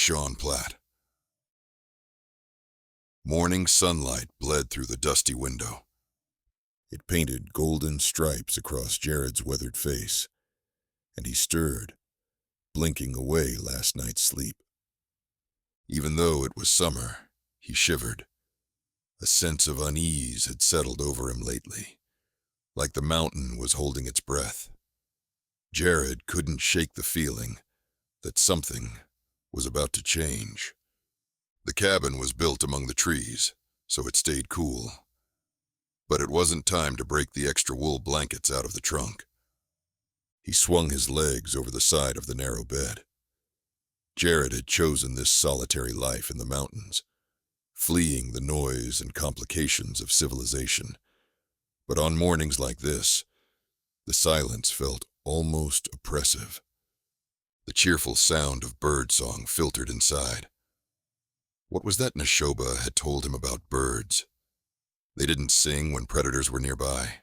Sean Platt. Morning sunlight bled through the dusty window. It painted golden stripes across Jared's weathered face, and he stirred, blinking away last night's sleep. Even though it was summer, he shivered. A sense of unease had settled over him lately, like the mountain was holding its breath. Jared couldn't shake the feeling that something was about to change. The cabin was built among the trees, so it stayed cool. But it wasn't time to break the extra wool blankets out of the trunk. He swung his legs over the side of the narrow bed. Jared had chosen this solitary life in the mountains, fleeing the noise and complications of civilization. But on mornings like this, the silence felt almost oppressive. The cheerful sound of birdsong filtered inside. What was that Neshoba had told him about birds? They didn't sing when predators were nearby.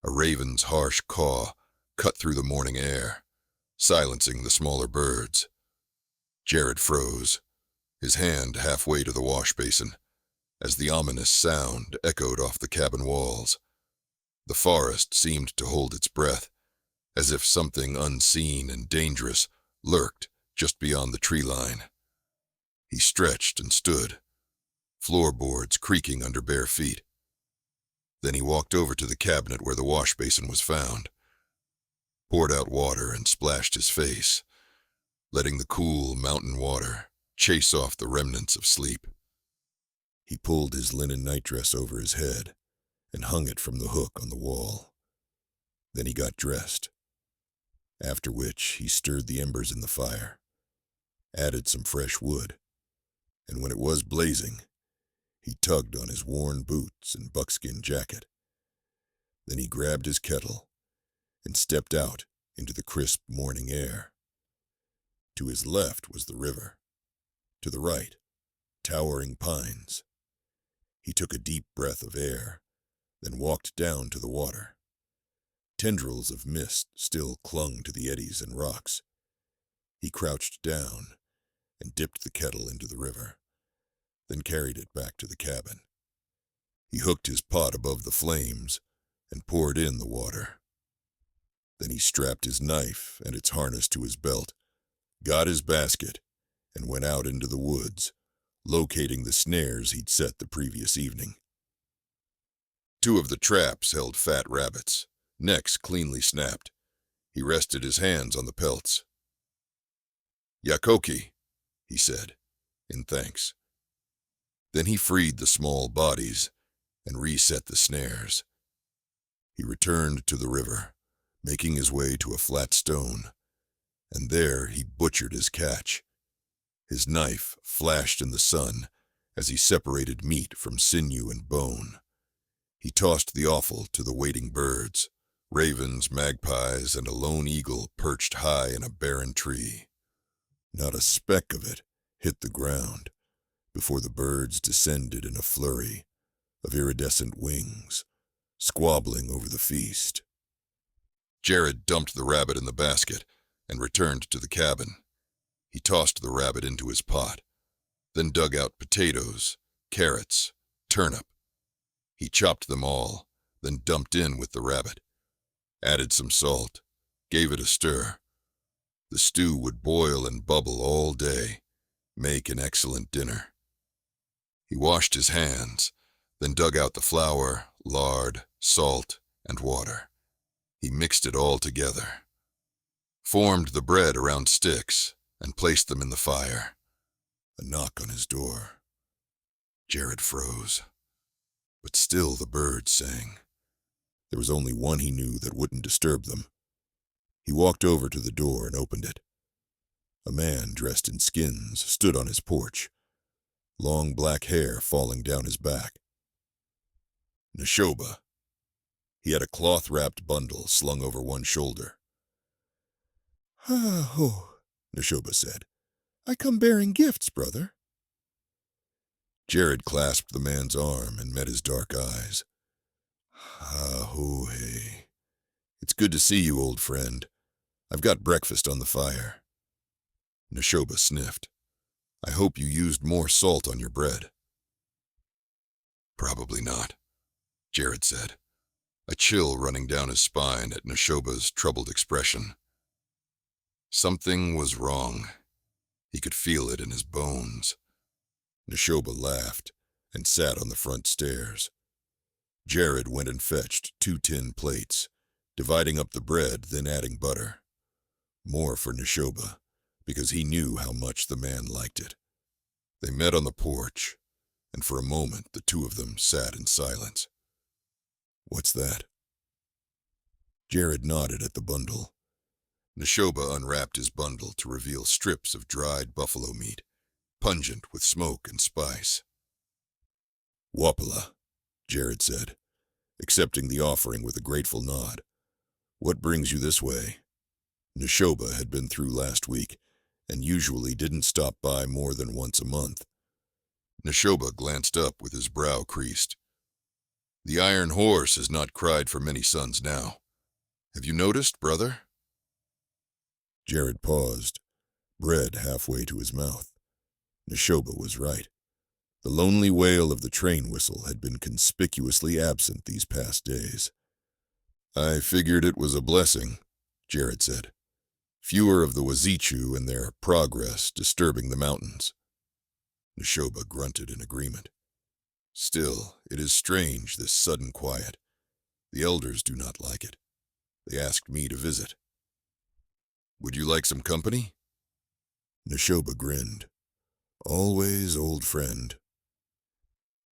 A raven's harsh caw cut through the morning air, silencing the smaller birds. Jared froze, his hand halfway to the wash basin, as the ominous sound echoed off the cabin walls. The forest seemed to hold its breath, as if something unseen and dangerous lurked just beyond the tree line. He stretched and stood, floorboards creaking under bare feet. Then he walked over to the cabinet where the wash basin was found, poured out water and splashed his face, letting the cool mountain water chase off the remnants of sleep. He pulled his linen nightdress over his head and hung it from the hook on the wall. Then he got dressed, after which he stirred the embers in the fire, added some fresh wood, and when it was blazing, he tugged on his worn boots and buckskin jacket. Then he grabbed his kettle and stepped out into the crisp morning air. To his left was the river. To the right, towering pines. He took a deep breath of air, then walked down to the water. Tendrils of mist still clung to the eddies and rocks. He crouched down and dipped the kettle into the river, then carried it back to the cabin. He hooked his pot above the flames and poured in the water. Then he strapped his knife and its harness to his belt, got his basket, and went out into the woods, locating the snares he'd set the previous evening. Two of the traps held fat rabbits, necks cleanly snapped. He rested his hands on the pelts. "Yakoki," he said, in thanks. Then he freed the small bodies and reset the snares. He returned to the river, making his way to a flat stone, and there he butchered his catch. His knife flashed in the sun as he separated meat from sinew and bone. He tossed the offal to the waiting birds, ravens, magpies, and a lone eagle perched high in a barren tree. Not a speck of it hit the ground before the birds descended in a flurry of iridescent wings, squabbling over the feast. Jared dumped the rabbit in the basket and returned to the cabin. He tossed the rabbit into his pot, then dug out potatoes, carrots, turnip. He chopped them all, then dumped in with the rabbit, added some salt, gave it a stir. The stew would boil and bubble all day, make an excellent dinner. He washed his hands, then dug out the flour, lard, salt, and water. He mixed it all together, formed the bread around sticks, and placed them in the fire. A knock on his door. Jared froze, but still the birds sang. There was only one he knew that wouldn't disturb them. He walked over to the door and opened it. A man dressed in skins stood on his porch, long black hair falling down his back. Neshoba. He had a cloth-wrapped bundle slung over one shoulder. "Ah, oh," Neshoba said. "I come bearing gifts, brother." Jared clasped the man's arm and met his dark eyes. "Hey. It's good to see you, old friend. I've got breakfast on the fire." Neshoba sniffed. I hope you used more salt on your bread. Probably not, Jared said, a chill running down his spine at Neshoba's troubled expression. Something was wrong. He could feel it in his bones. Neshoba laughed and sat on the front stairs. Jared went and fetched 2 tin plates, dividing up the bread, then adding butter. More for Neshoba, because he knew how much the man liked it. They met on the porch, and for a moment the two of them sat in silence. What's that? Jared nodded at the bundle. Neshoba unwrapped his bundle to reveal strips of dried buffalo meat, pungent with smoke and spice. Wapala, Jared said, accepting the offering with a grateful nod. What brings you this way? Neshoba had been through last week, and usually didn't stop by more than once a month. Neshoba glanced up with his brow creased. The iron horse has not cried for many suns now. Have you noticed, brother? Jared paused, bread halfway to his mouth. Neshoba was right. The lonely wail of the train whistle had been conspicuously absent these past days. I figured it was a blessing, Jared said. Fewer of the Wazichu and their progress disturbing the mountains. Neshoba grunted in agreement. Still, it is strange, this sudden quiet. The elders do not like it. They asked me to visit. Would you like some company? Neshoba grinned. Always old friend.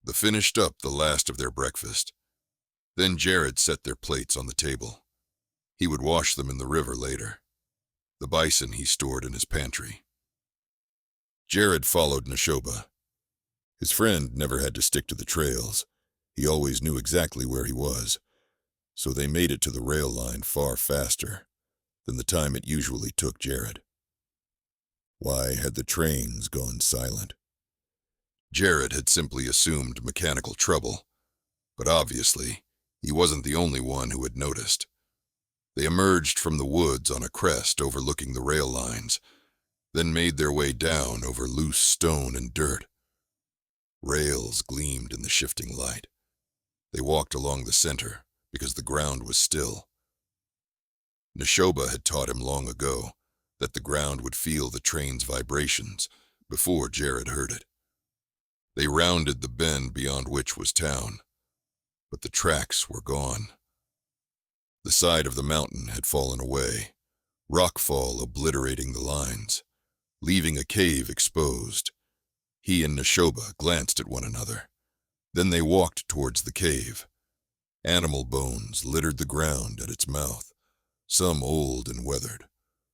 They finished up the last of their breakfast. Then Jared set their plates on the table. He would wash them in the river later. The bison he stored in his pantry. Jared followed Neshoba. His friend never had to stick to the trails. He always knew exactly where he was, so they made it to the rail line far faster than the time it usually took Jared. Why had the trains gone silent? Jared had simply assumed mechanical trouble, but obviously he wasn't the only one who had noticed. They emerged from the woods on a crest overlooking the rail lines, then made their way down over loose stone and dirt. Rails gleamed in the shifting light. They walked along the center because the ground was still. Neshoba had taught him long ago that the ground would feel the train's vibrations before Jared heard it. They rounded the bend beyond which was town, but the tracks were gone. The side of the mountain had fallen away, rockfall obliterating the lines, leaving a cave exposed. He and Neshoba glanced at one another. Then they walked towards the cave. Animal bones littered the ground at its mouth, some old and weathered,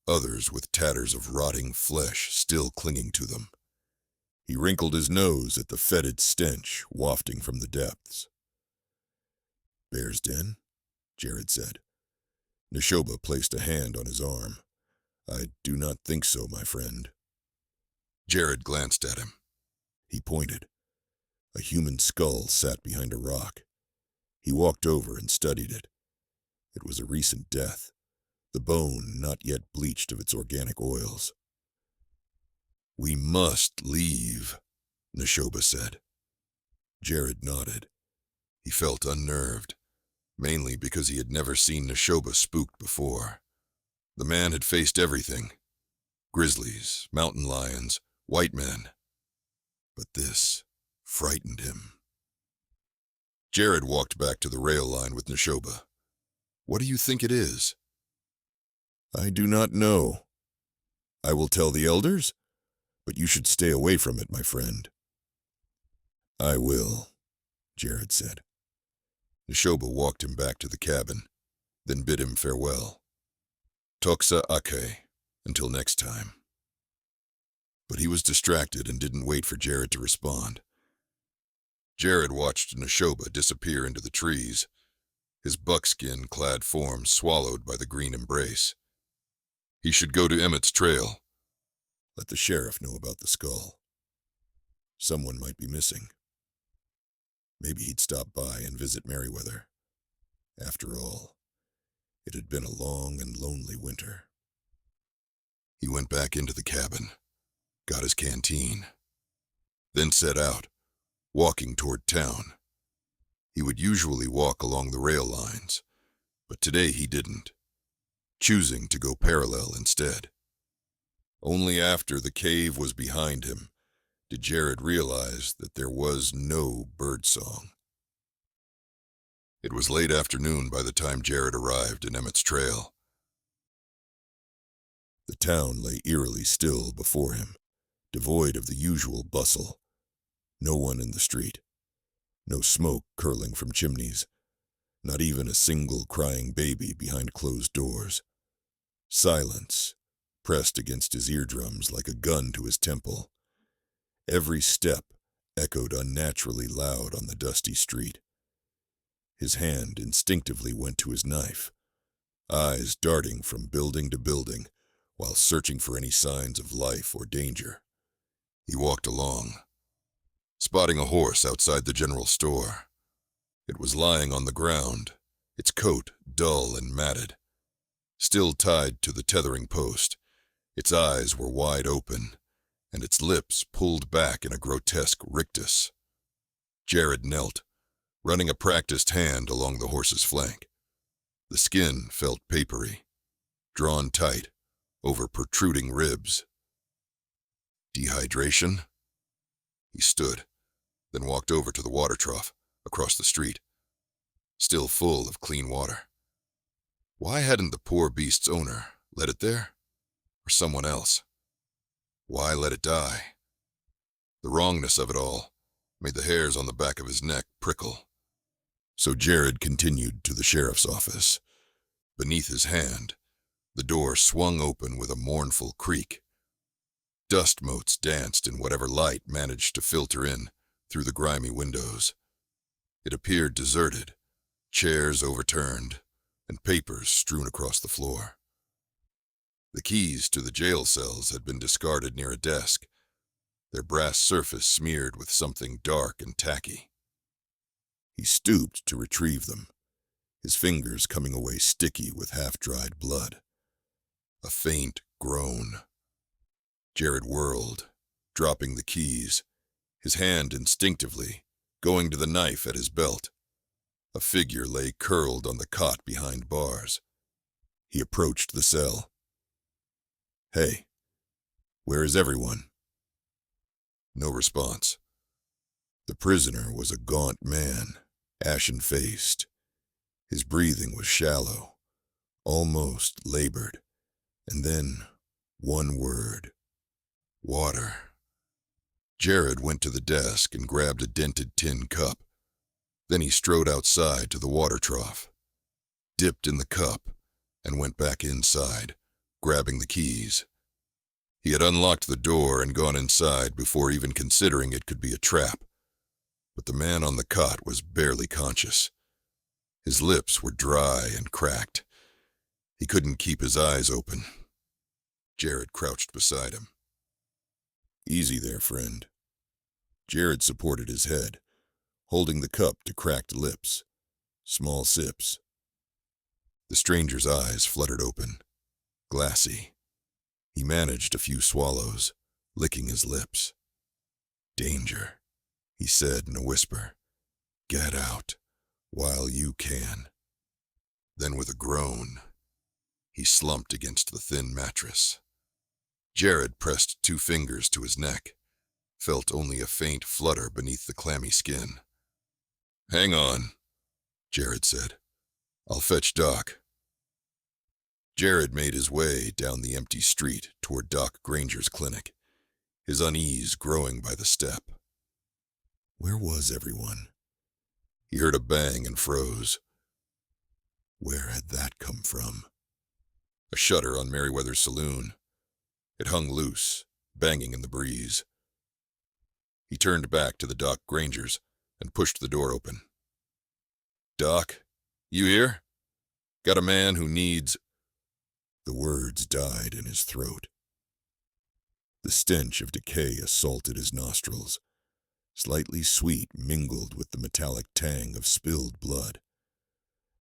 others with tatters of rotting flesh still clinging to them. He wrinkled his nose at the fetid stench wafting from the depths. Bear's den? Jared said. Neshoba placed a hand on his arm. I do not think so, my friend. Jared glanced at him. He pointed. A human skull sat behind a rock. He walked over and studied it. It was a recent death, the bone not yet bleached of its organic oils. We must leave, Neshoba said. Jared nodded. He felt unnerved, mainly because he had never seen Neshoba spooked before. The man had faced everything. Grizzlies, mountain lions, white men. But this frightened him. Jared walked back to the rail line with Neshoba. What do you think it is? I do not know. I will tell the elders, but you should stay away from it, my friend. I will, Jared said. Neshoba walked him back to the cabin, then bid him farewell. Toxa ake, until next time. But he was distracted and didn't wait for Jared to respond. Jared watched Neshoba disappear into the trees, his buckskin-clad form swallowed by the green embrace. He should go to Emmett's trail. Let the sheriff know about the skull. Someone might be missing. Maybe he'd stop by and visit Merriweather. After all, it had been a long and lonely winter. He went back into the cabin, got his canteen, then set out, walking toward town. He would usually walk along the rail lines, but today he didn't, choosing to go parallel instead. Only after the cave was behind him did Jared realize that there was no birdsong. It was late afternoon by the time Jared arrived in Emmett's Trail. The town lay eerily still before him, devoid of the usual bustle. No one in the street. No smoke curling from chimneys. Not even a single crying baby behind closed doors. Silence, pressed against his eardrums like a gun to his temple. Every step echoed unnaturally loud on the dusty street. His hand instinctively went to his knife, eyes darting from building to building while searching for any signs of life or danger. He walked along, spotting a horse outside the general store. It was lying on the ground, its coat dull and matted. Still tied to the tethering post, its eyes were wide open, and its lips pulled back in a grotesque rictus. Jared knelt, running a practiced hand along the horse's flank. The skin felt papery, drawn tight over protruding ribs. Dehydration? He stood, then walked over to the water trough across the street, still full of clean water. Why hadn't the poor beast's owner let it there? Or someone else? Why let it die? The wrongness of it all made the hairs on the back of his neck prickle. So Jared continued to the sheriff's office. Beneath his hand, the door swung open with a mournful creak. Dust motes danced in whatever light managed to filter in through the grimy windows. It appeared deserted, chairs overturned, and papers strewn across the floor. The keys to the jail cells had been discarded near a desk, their brass surface smeared with something dark and tacky. He stooped to retrieve them, his fingers coming away sticky with half-dried blood. A faint groan. Jared whirled, dropping the keys, his hand instinctively going to the knife at his belt. A figure lay curled on the cot behind bars. He approached the cell. "Hey, where is everyone?" No response. The prisoner was a gaunt man, ashen-faced. His breathing was shallow, almost labored, and then one word: water. Jared went to the desk and grabbed a dented tin cup. Then he strode outside to the water trough, dipped in the cup, and went back inside, grabbing the keys. He had unlocked the door and gone inside before even considering it could be a trap. But the man on the cot was barely conscious. His lips were dry and cracked. He couldn't keep his eyes open. Jared crouched beside him. "Easy there, friend." Jared supported his head, holding the cup to cracked lips. Small sips. The stranger's eyes fluttered open, glassy. He managed a few swallows, licking his lips. "Danger," he said in a whisper. "Get out, while you can." Then with a groan, he slumped against the thin mattress. Jared pressed 2 fingers to his neck, felt only a faint flutter beneath the clammy skin. "Hang on," Jared said. "I'll fetch Doc." Jared made his way down the empty street toward Doc Granger's clinic, his unease growing by the step. Where was everyone? He heard a bang and froze. Where had that come from? A shutter on Merriweather's saloon. It hung loose, banging in the breeze. He turned back to the Doc Granger's and pushed the door open. "Doc, you here? Got a man who needs—" The words died in his throat. The stench of decay assaulted his nostrils, slightly sweet mingled with the metallic tang of spilled blood.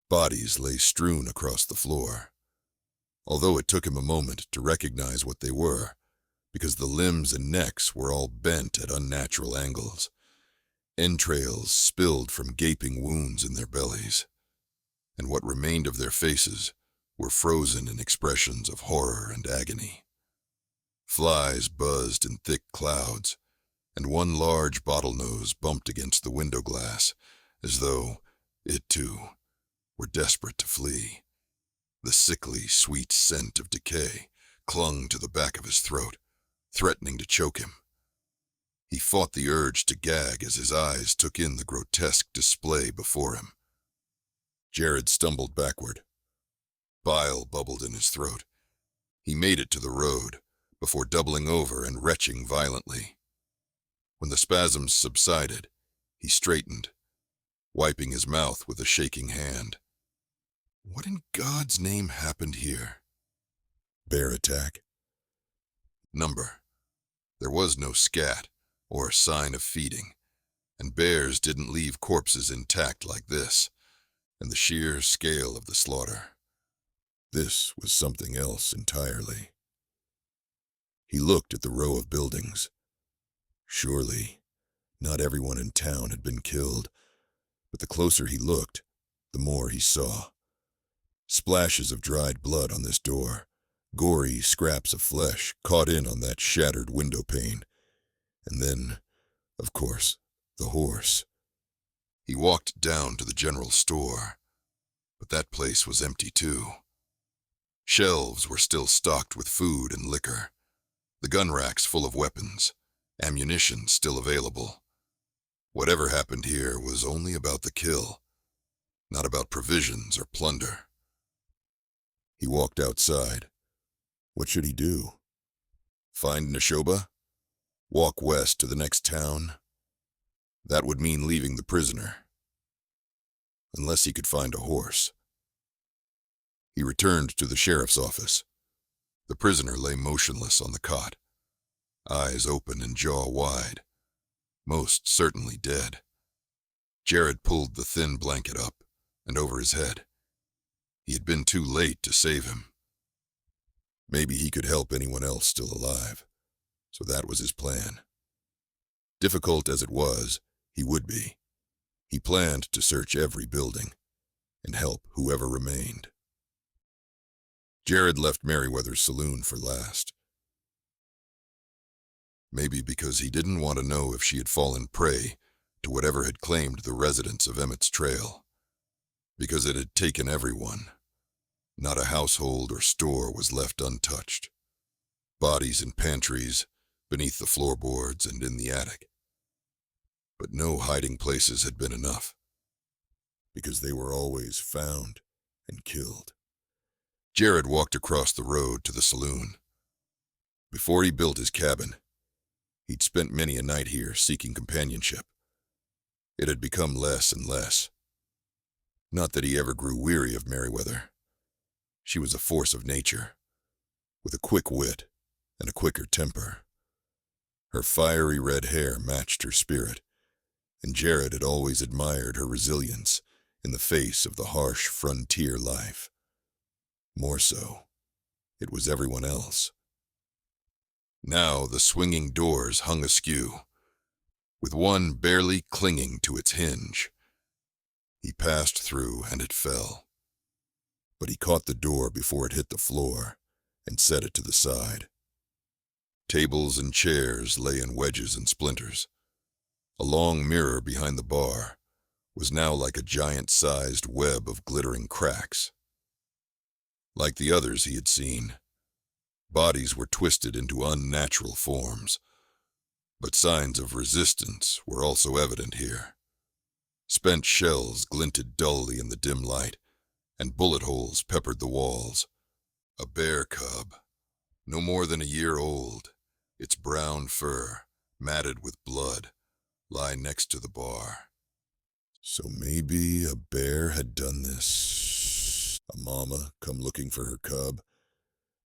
Bodies lay strewn across the floor. Although it took him a moment to recognize what they were, because the limbs and necks were all bent at unnatural angles. Entrails spilled from gaping wounds in their bellies, and what remained of their faces were frozen in expressions of horror and agony. Flies buzzed in thick clouds, and one large bottlenose bumped against the window glass, as though it, too, were desperate to flee. The sickly, sweet scent of decay clung to the back of his throat, threatening to choke him. He fought the urge to gag as his eyes took in the grotesque display before him. Jared stumbled backward. Bile bubbled in his throat. He made it to the road before doubling over and retching violently. When the spasms subsided, he straightened, wiping his mouth with a shaking hand. What in God's name happened here? Bear attack. Number. There was no scat or sign of feeding, and bears didn't leave corpses intact like this, and the sheer scale of the slaughter. This was something else entirely. He looked at the row of buildings. Surely, not everyone in town had been killed, but the closer he looked, the more he saw. Splashes of dried blood on this door, gory scraps of flesh caught in on that shattered window pane, and then, of course, the horse. He walked down to the general store, but that place was empty too. Shelves were still stocked with food and liquor, the gun racks full of weapons, ammunition still available. Whatever happened here was only about the kill, not about provisions or plunder. He walked outside. What should he do? Find Neshoba? Walk west to the next town? That would mean leaving the prisoner. Unless he could find a horse. He returned to the sheriff's office. The prisoner lay motionless on the cot, eyes open and jaw wide, most certainly dead. Jared pulled the thin blanket up and over his head. He had been too late to save him. Maybe he could help anyone else still alive, so that was his plan. Difficult as it was, he would be. He planned to search every building and help whoever remained. Jared left Merriweather's saloon for last. Maybe because he didn't want to know if she had fallen prey to whatever had claimed the residents of Emmett's Trail. Because it had taken everyone. Not a household or store was left untouched. Bodies in pantries, beneath the floorboards, and in the attic. But no hiding places had been enough, because they were always found and killed. Jared walked across the road to the saloon. Before he built his cabin, he'd spent many a night here seeking companionship. It had become less and less. Not that he ever grew weary of Merriweather. She was a force of nature, with a quick wit and a quicker temper. Her fiery red hair matched her spirit, and Jared had always admired her resilience in the face of the harsh frontier life. More so, it was everyone else. Now the swinging doors hung askew, with one barely clinging to its hinge. He passed through and it fell. But he caught the door before it hit the floor and set it to the side. Tables and chairs lay in wedges and splinters. A long mirror behind the bar was now like a giant-sized web of glittering cracks. Like the others he had seen, bodies were twisted into unnatural forms, but signs of resistance were also evident here. Spent shells glinted dully in the dim light, and bullet holes peppered the walls. A bear cub, no more than a year old, its brown fur, matted with blood, lie next to the bar. So maybe a bear had done this. A mama come looking for her cub,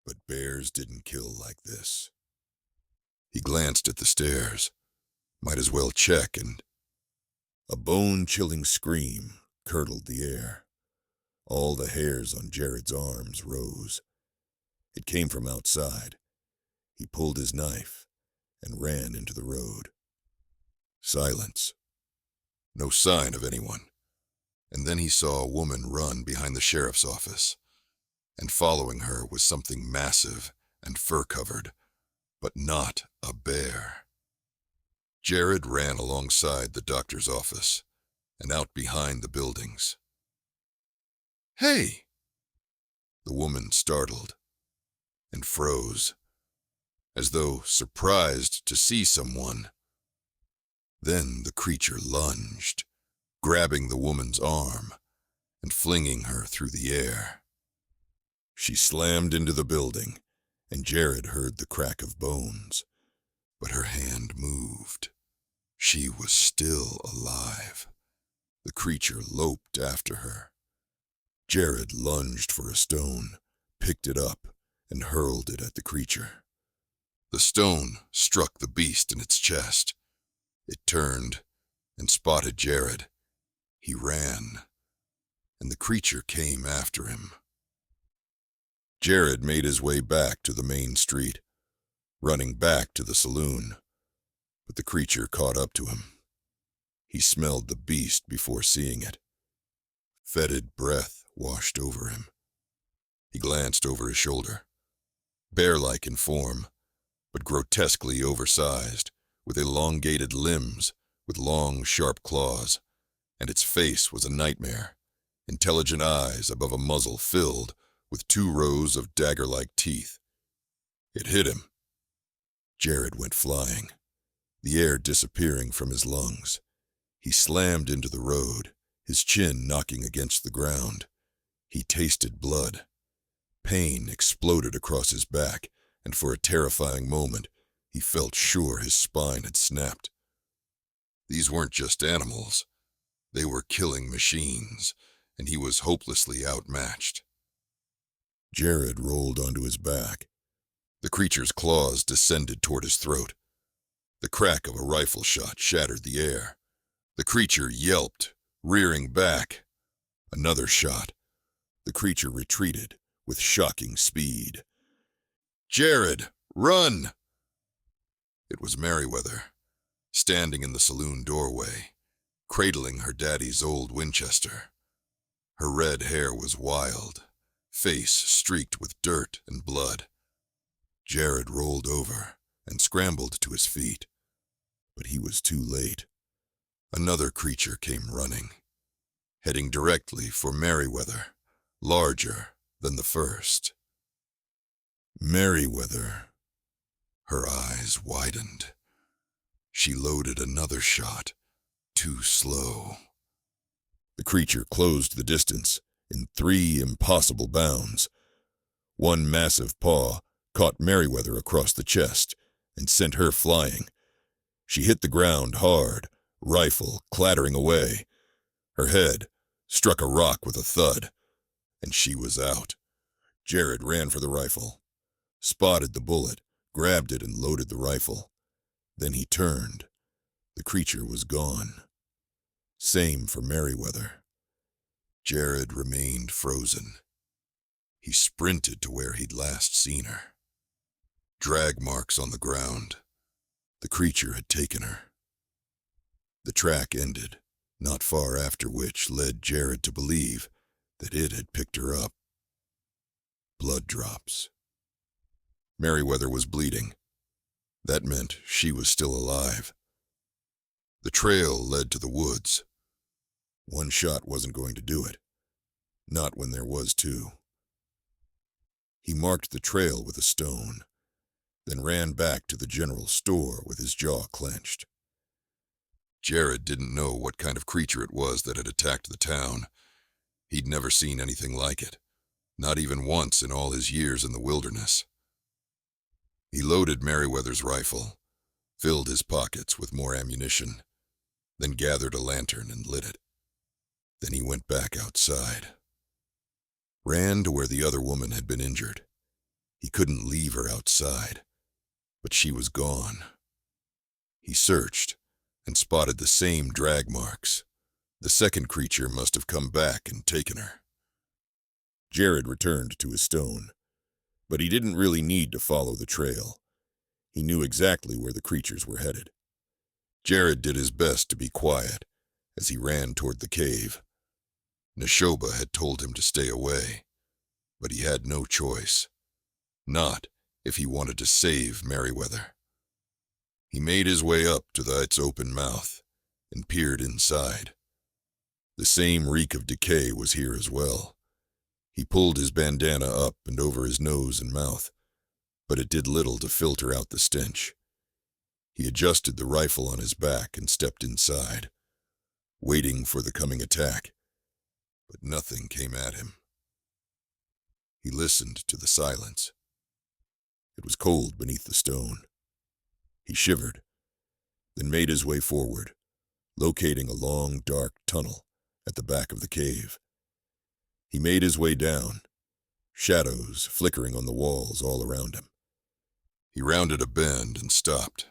but bears didn't kill like this. He glanced at the stairs. Might as well check, and a bone-chilling scream curdled the air. All the hairs on Jared's arms rose. It came from outside. He pulled his knife and ran into the road. Silence. No sign of anyone. And then he saw a woman run behind the sheriff's office, and following her was something massive and fur-covered, but not a bear. Jared ran alongside the doctor's office and out behind the buildings. "Hey!" The woman startled and froze, as though surprised to see someone. Then the creature lunged, grabbing the woman's arm and flinging her through the air. She slammed into the building, and Jared heard the crack of bones, but her hand moved. She was still alive. The creature loped after her. Jared lunged for a stone, picked it up, and hurled it at the creature. The stone struck the beast in its chest. It turned and spotted Jared. He ran, and the creature came after him. Jared made his way back to the main street, running back to the saloon, but the creature caught up to him. He smelled the beast before seeing it. Fetid breath washed over him. He glanced over his shoulder. Bear-like in form, but grotesquely oversized, with elongated limbs, with long, sharp claws, and its face was a nightmare, intelligent eyes above a muzzle filled with 2 rows of dagger-like teeth. It hit him. Jared went flying, the air disappearing from his lungs. He slammed into the road, his chin knocking against the ground. He tasted blood. Pain exploded across his back, and for a terrifying moment, he felt sure his spine had snapped. These weren't just animals. They were killing machines, and he was hopelessly outmatched. Jared rolled onto his back. The creature's claws descended toward his throat. The crack of a rifle shot shattered the air. The creature yelped, rearing back. Another shot. The creature retreated with shocking speed. "Jared, run!" It was Merriweather, standing in the saloon doorway, cradling her daddy's old Winchester. Her red hair was wild, face streaked with dirt and blood. Jared rolled over and scrambled to his feet, but he was too late. Another creature came running, heading directly for Merriweather, larger than the first. Merriweather. Her eyes widened. She loaded another shot, too slow. The creature closed the distance in 3 impossible bounds. One massive paw caught Merriweather across the chest and sent her flying. She hit the ground hard, rifle clattering away. Her head struck a rock with a thud, and she was out. Jared ran for the rifle, spotted the bullet, grabbed it and loaded the rifle. Then he turned. The creature was gone. Same for Merriweather. Jared remained frozen. He sprinted to where he'd last seen her. Drag marks on the ground. The creature had taken her. The track ended, not far after which led Jared to believe that it had picked her up. Blood drops. Merriweather was bleeding. That meant she was still alive. The trail led to the woods. One shot wasn't going to do it. Not when there was 2. He marked the trail with a stone, then ran back to the general store with his jaw clenched. Jared didn't know what kind of creature it was that had attacked the town. He'd never seen anything like it, not even once in all his years in the wilderness. He loaded Merriweather's rifle, filled his pockets with more ammunition, then gathered a lantern and lit it. Then he went back outside. Ran to where the other woman had been injured. He couldn't leave her outside, but she was gone. He searched and spotted the same drag marks. The second creature must have come back and taken her. Jared returned to his stone, but he didn't really need to follow the trail. He knew exactly where the creatures were headed. Jared did his best to be quiet as he ran toward the cave. Neshoba had told him to stay away, but he had no choice. Not if he wanted to save Merriweather. He made his way up to its open mouth and peered inside. The same reek of decay was here as well. He pulled his bandana up and over his nose and mouth, but it did little to filter out the stench. He adjusted the rifle on his back and stepped inside, waiting for the coming attack, but nothing came at him. He listened to the silence. It was cold beneath the stone. He shivered, then made his way forward, locating a long, dark tunnel at the back of the cave. He made his way down, shadows flickering on the walls all around him. He rounded a bend and stopped.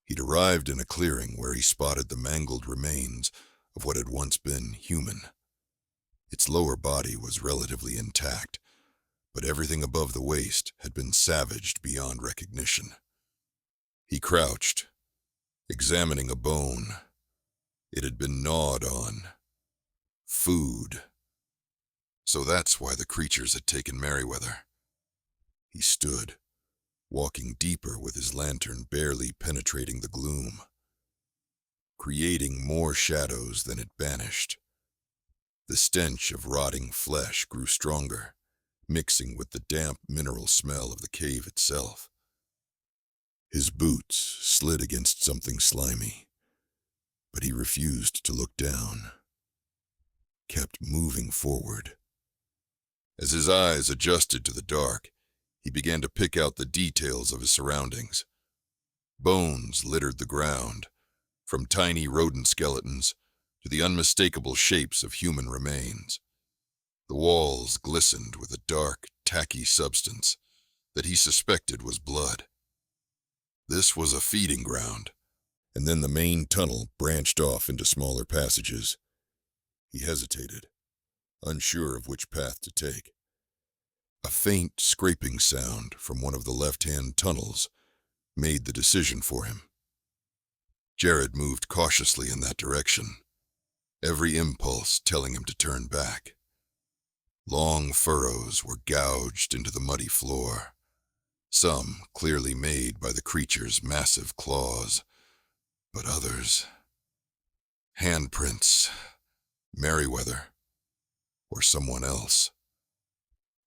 He'd arrived in a clearing where he spotted the mangled remains of what had once been human. Its lower body was relatively intact, but everything above the waist had been savaged beyond recognition. He crouched, examining a bone. It had been gnawed on. Food. So that's why the creatures had taken Merriweather. He stood, walking deeper with his lantern barely penetrating the gloom, creating more shadows than it banished. The stench of rotting flesh grew stronger, mixing with the damp mineral smell of the cave itself. His boots slid against something slimy, but he refused to look down, kept moving forward. As his eyes adjusted to the dark, he began to pick out the details of his surroundings. Bones littered the ground, from tiny rodent skeletons to the unmistakable shapes of human remains. The walls glistened with a dark, tacky substance that he suspected was blood. This was a feeding ground, and then the main tunnel branched off into smaller passages. He hesitated, unsure of which path to take. A faint scraping sound from one of the left-hand tunnels made the decision for him. Jared moved cautiously in that direction, every impulse telling him to turn back. Long furrows were gouged into the muddy floor, some clearly made by the creature's massive claws, but others... handprints, Merriweather, or someone else.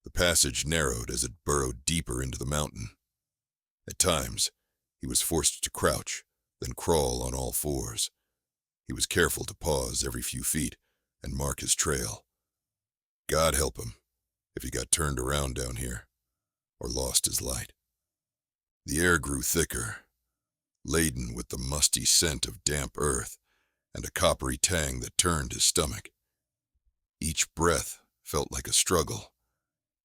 The passage narrowed as it burrowed deeper into the mountain. At times, he was forced to crouch, then crawl on all fours. He was careful to pause every few feet and mark his trail. God help him if he got turned around down here, or lost his light. The air grew thicker, laden with the musty scent of damp earth and a coppery tang that turned his stomach. Each breath felt like a struggle,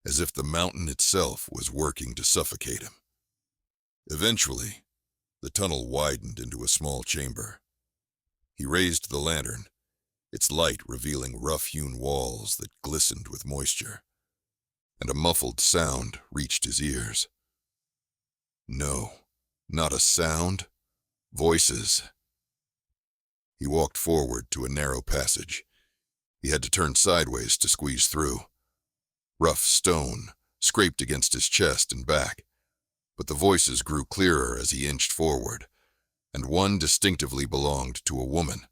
as if the mountain itself was working to suffocate him. Eventually, the tunnel widened into a small chamber. He raised the lantern, its light revealing rough-hewn walls that glistened with moisture, and a muffled sound reached his ears. No, not a sound. Voices. He walked forward to a narrow passage. He had to turn sideways to squeeze through. Rough stone scraped against his chest and back, but the voices grew clearer as he inched forward, and one distinctively belonged to a woman.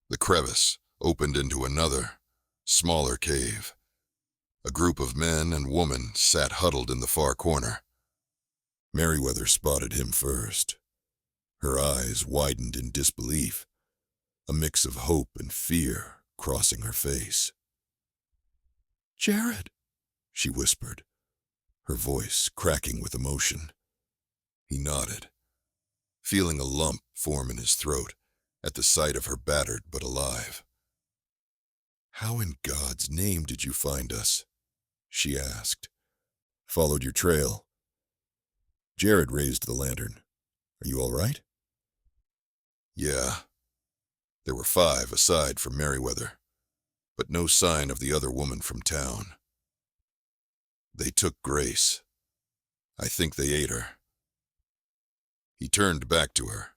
The crevice opened into another, smaller cave. A group of men and women sat huddled in the far corner. Merriweather spotted him first. Her eyes widened in disbelief, a mix of hope and fear crossing her face. "Jared," she whispered, her voice cracking with emotion. He nodded, feeling a lump form in his throat at the sight of her battered but alive. "How in God's name did you find us?" she asked. "Followed your trail." Jared raised the lantern. "Are you all right?" "Yeah." There were 5 aside from Merriweather, but no sign of the other woman from town. "They took Grace. I think they ate her." He turned back to her,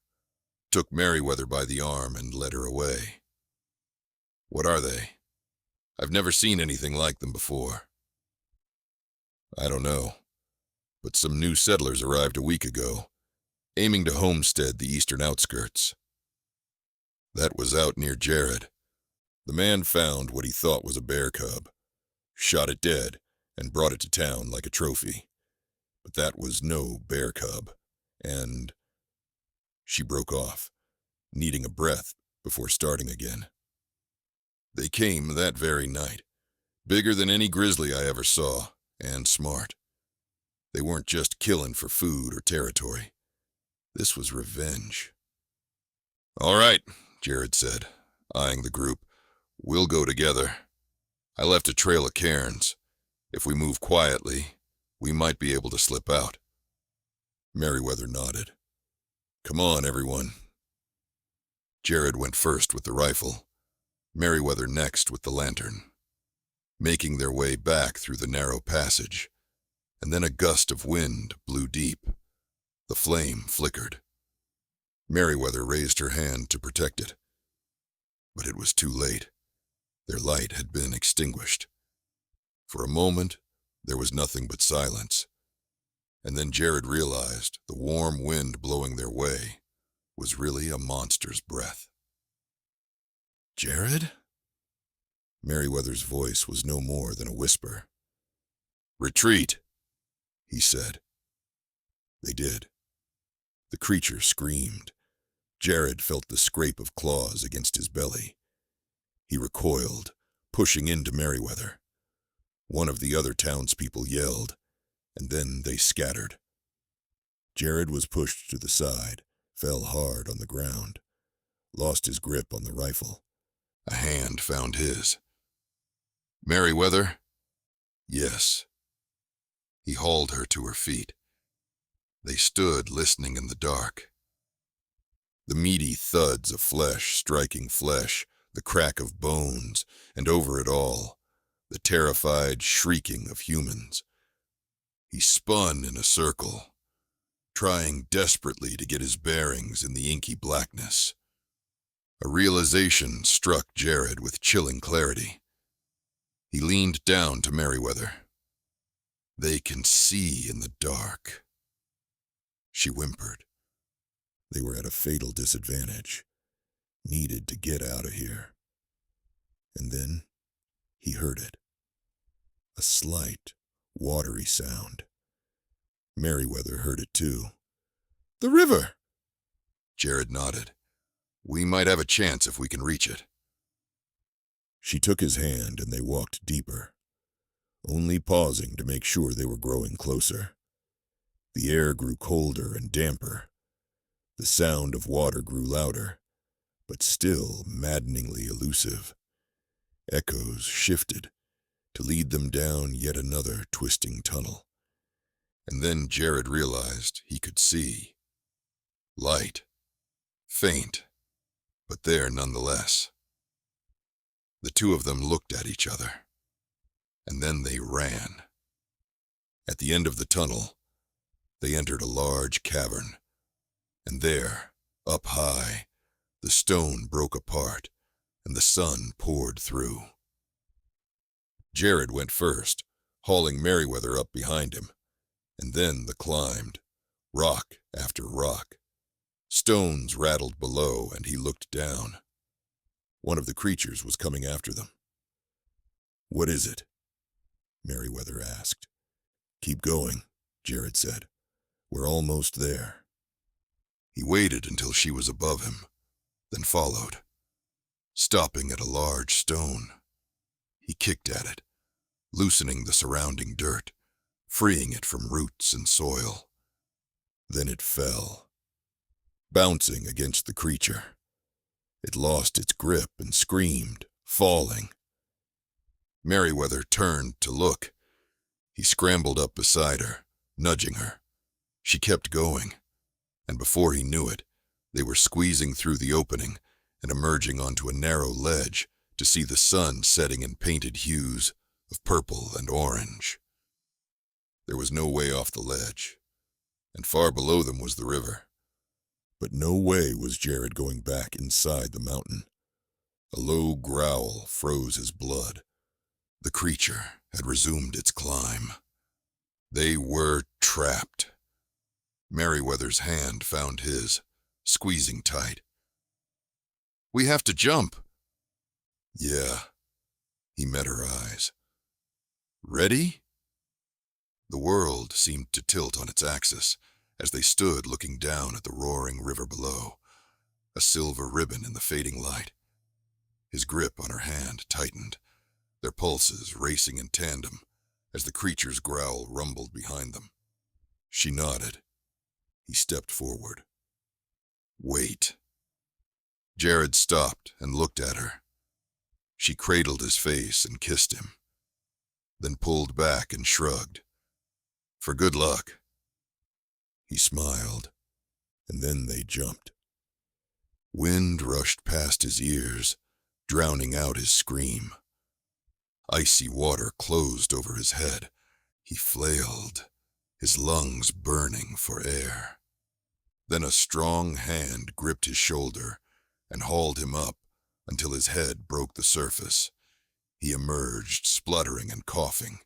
took Merriweather by the arm and led her away. What are they? I've never seen anything like them before. I don't know, but some new settlers arrived a week ago, aiming to homestead the eastern outskirts. That was out near Jared. The man found what he thought was a bear cub, shot it dead, and brought it to town like a trophy. But that was no bear cub, and... She broke off, needing a breath before starting again. They came that very night, bigger than any grizzly I ever saw, and smart. They weren't just killing for food or territory. This was revenge. All right, Jared said, eyeing the group. We'll go together. I left a trail of cairns. If we move quietly, we might be able to slip out. Merriweather nodded. Come on, everyone. Jared went first with the rifle, Merriweather next with the lantern, making their way back through the narrow passage, and then a gust of wind blew deep. The flame flickered. Merriweather raised her hand to protect it. But it was too late. Their light had been extinguished. For a moment, there was nothing but silence. And then Jared realized the warm wind blowing their way was really a monster's breath. Jared? Merriweather's voice was no more than a whisper. Retreat, he said. They did. The creature screamed. Jared felt the scrape of claws against his belly. He recoiled, pushing into Merriweather. One of the other townspeople yelled, and then they scattered. Jared was pushed to the side, fell hard on the ground, lost his grip on the rifle. A hand found his. Merriweather? Yes. He hauled her to her feet. They stood listening in the dark. The meaty thuds of flesh striking flesh, the crack of bones, and over it all, the terrified shrieking of humans. He spun in a circle, trying desperately to get his bearings in the inky blackness. A realization struck Jared with chilling clarity. He leaned down to Merriweather. They can see in the dark. She whimpered. They were at a fatal disadvantage, needed to get out of here. And then he heard it. A slight, watery sound. Merriweather heard it too. The river! Jared nodded. We might have a chance if we can reach it. She took his hand and they walked deeper, only pausing to make sure they were growing closer. The air grew colder and damper. The sound of water grew louder, but still maddeningly elusive. Echoes shifted to lead them down yet another twisting tunnel. And then Jared realized he could see. Light. Faint, but there nonetheless. The two of them looked at each other, and then they ran. At the end of the tunnel, they entered a large cavern, and there, up high, the stone broke apart, and the sun poured through. Jared went first, hauling Merriweather up behind him, and then the climbed, rock after rock. Stones rattled below, and he looked down. One of the creatures was coming after them. What is it? Merriweather asked. Keep going, Jared said. We're almost there. He waited until she was above him, then followed, stopping at a large stone. He kicked at it, loosening the surrounding dirt, freeing it from roots and soil. Then it fell, bouncing against the creature. It lost its grip and screamed, falling. Merriweather turned to look. He scrambled up beside her, nudging her. She kept going, and before he knew it, they were squeezing through the opening and emerging onto a narrow ledge to see the sun setting in painted hues of purple and orange. There was no way off the ledge, and far below them was the river, But no way was Jared going back inside the mountain. A low growl froze his blood. The creature had resumed its climb. They were trapped. Merriweather's hand found his, squeezing tight. "We have to jump." "Yeah." He met her eyes. "Ready?" The world seemed to tilt on its axis as they stood looking down at the roaring river below, a silver ribbon in the fading light. His grip on her hand tightened, their pulses racing in tandem as the creature's growl rumbled behind them. She nodded. He stepped forward. "Wait." Jared stopped and looked at her. She cradled his face and kissed him, then pulled back and shrugged. "For good luck." He smiled, and then they jumped. Wind rushed past his ears, drowning out his scream. Icy water closed over his head. He flailed, his lungs burning for air. Then a strong hand gripped his shoulder and hauled him up until his head broke the surface. He emerged, spluttering and coughing.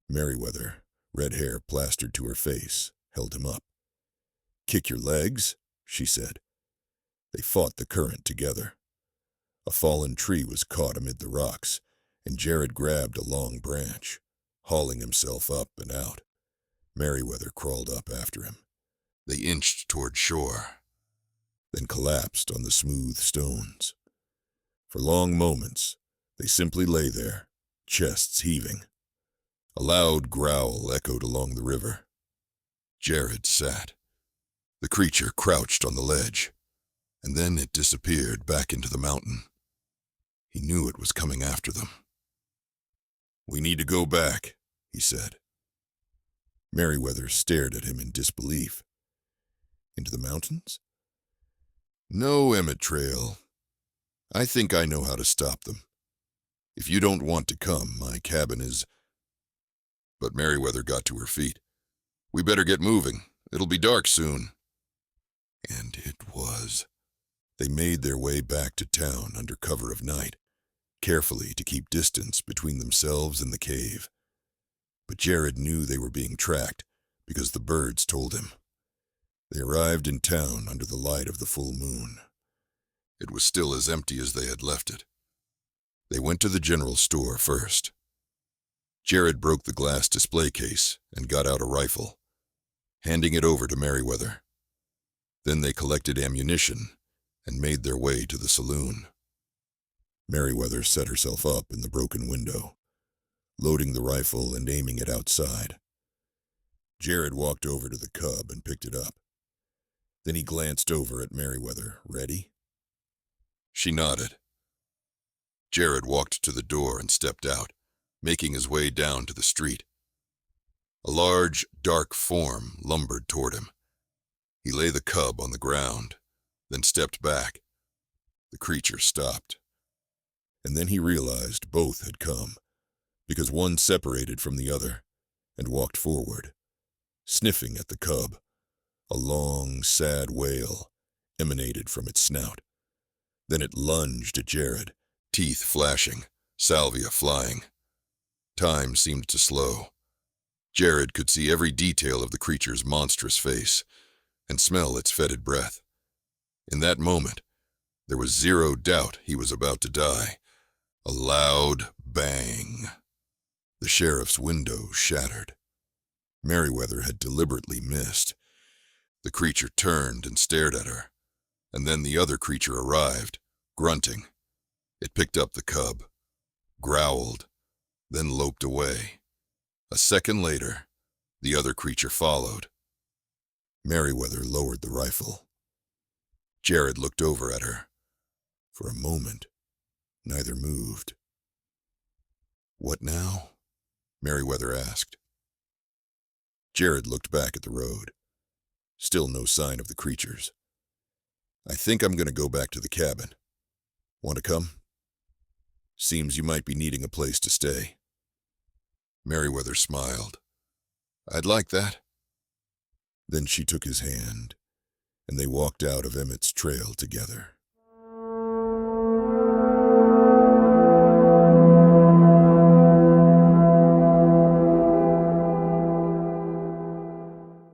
Merriweather, red hair plastered to her face, held him up. "Kick your legs," she said. They fought the current together. A fallen tree was caught amid the rocks, and Jared grabbed a long branch, hauling himself up and out. Merriweather crawled up after him. They inched toward shore, then collapsed on the smooth stones. For long moments, they simply lay there, chests heaving. A loud growl echoed along the river. Jared sat. The creature crouched on the ledge, and then it disappeared back into the mountain. He knew it was coming after them. "We need to go back," he said. Merriweather stared at him in disbelief. "Into the mountains?" "No, Emmett Trail. I think I know how to stop them. If you don't want to come, my cabin is—" But Merriweather got to her feet. "We better get moving. It'll be dark soon." And it was. They made their way back to town under cover of night, carefully to keep distance between themselves and the cave. But Jared knew they were being tracked because the birds told him. They arrived in town under the light of the full moon. It was still as empty as they had left it. They went to the general store first. Jared broke the glass display case and got out a rifle, handing it over to Merriweather. Then they collected ammunition and made their way to the saloon. Merriweather set herself up in the broken window, loading the rifle and aiming it outside. Jared walked over to the cub and picked it up. Then he glanced over at Merriweather. "Ready?" She nodded. Jared walked to the door and stepped out, making his way down to the street. A large, dark form lumbered toward him. He lay the cub on the ground, then stepped back. The creature stopped. And then he realized both had come, because one separated from the other and walked forward, sniffing at the cub. A long, sad wail emanated from its snout. Then it lunged at Jared, teeth flashing, salvia flying. Time seemed to slow. Jared could see every detail of the creature's monstrous face and smell its fetid breath. In that moment, there was zero doubt he was about to die. A loud bang. The sheriff's window shattered. Merriweather had deliberately missed. The creature turned and stared at her, and then the other creature arrived, grunting. It picked up the cub, growled, then loped away. A second later, the other creature followed. Merriweather lowered the rifle. Jared looked over at her. For a moment, neither moved. "What now?" Merriweather asked. Jared looked back at the road. Still no sign of the creatures. "I think I'm going to go back to the cabin. Want to come? Seems you might be needing a place to stay." Merriweather smiled. "I'd like that." Then she took his hand. and they walked out of Emmett's trail together.